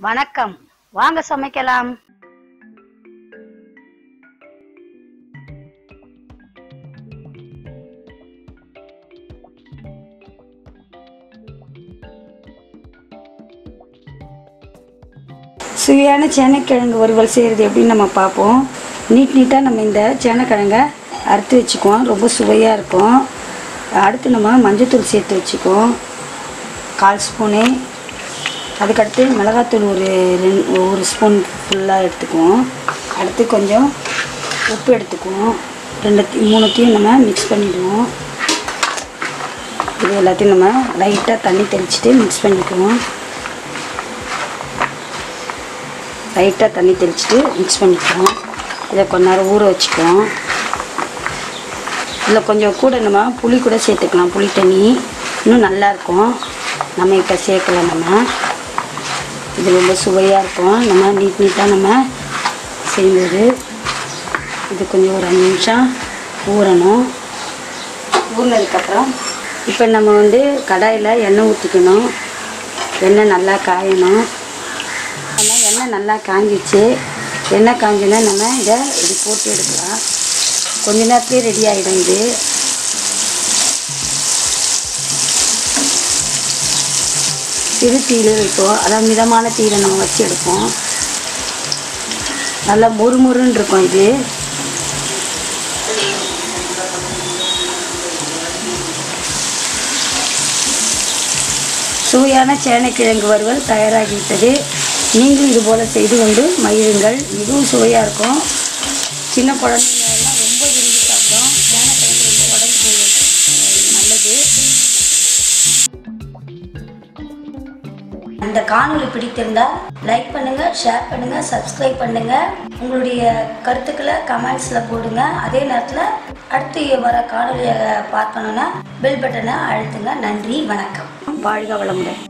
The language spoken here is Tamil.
வணக்கம், வாங்க சமைக்கலாம். சுவையான சேனைக்கிழங்கு வறுவல் செய்கிறது எப்படின்னு நம்ம பார்ப்போம். நீட்டாக நம்ம இந்த சேனைக்கிழங்கை அறுத்து வச்சுக்குவோம். ரொம்ப சுவையாக இருக்கும். அடுத்து நம்ம மஞ்சள்தூள் சேர்த்து வச்சுக்குவோம், 1/4 ஸ்பூனு. அதுக்கடுத்து மிளகாத்தூள் ஒரு ஸ்பூன் ஃபுல்லாக எடுத்துக்குவோம். அடுத்து கொஞ்சம் உப்பு எடுத்துக்குவோம். 2-3த்தையும் நம்ம மிக்ஸ் பண்ணிவிடுவோம். இது எல்லாத்தையும் நம்ம லைட்டாக தண்ணி தெளிச்சுட்டு மிக்ஸ் பண்ணிக்குவோம். இதை கொஞ்ச நேரம் ஊற வச்சுக்குவோம். இதில் கொஞ்சம் கூட நம்ம புளி கூட சேர்த்துக்கலாம். புளி தண்ணி இன்னும் நல்லாயிருக்கும். நம்ம இப்போ சேர்க்கலை. நம்ம இது ரொம்ப சுவையாக இருக்கும். நம்ம நீட்டாக நம்ம செய்யும்போது இது கொஞ்சம் ஒரு 5 நிமிஷம் ஊறணும். ஊறினதுக்கப்புறம் இப்போ நம்ம கடாயில் எண்ணெய் ஊற்றிக்கணும். எண்ணெய் நல்லா காயணும். எண்ணெய் நல்லா காஞ்சிச்சு. எண்ணெய் காஞ்சினா நம்ம இது போட்டு எடுக்கலாம். கொஞ்ச நேரத்துலேயே ரெடி ஆகிடும். இது சிறு தீயில் வைப்போம். அதாவது மிதமான தீயில நம்ம வச்சு எடுப்போம். நல்லா மொறுமொறுன்னு இருக்கும். இது சுவையான சேனைக்கிழங்கு வறுவல் தயாராகிவிட்டது. நீங்களும் இதுபோல் செய்து கொண்டு மகிழுங்கள். மிகவும் சுவையாக இருக்கும். சின்ன குழந்தைங்கெல்லாம் ரொம்ப விரும்பி சாப்பிடும். சேனைக்கிழங்கு ரொம்ப உடம்புக்கு நல்லது. இந்த காணொளி பிடித்திருந்தால் லைக் பண்ணுங்கள், ஷேர் பண்ணுங்கள், சப்ஸ்கிரைப் பண்ணுங்கள். உங்களுடைய கருத்துக்களை கமெண்ட்ஸில் போடுங்க. அதே நேரத்தில் அடுத்து வர காணொலியை பார்க்கணுன்னா பெல் பட்டனை அழுத்துங்க. நன்றி, வணக்கம், வாழ்க வளமுடன்.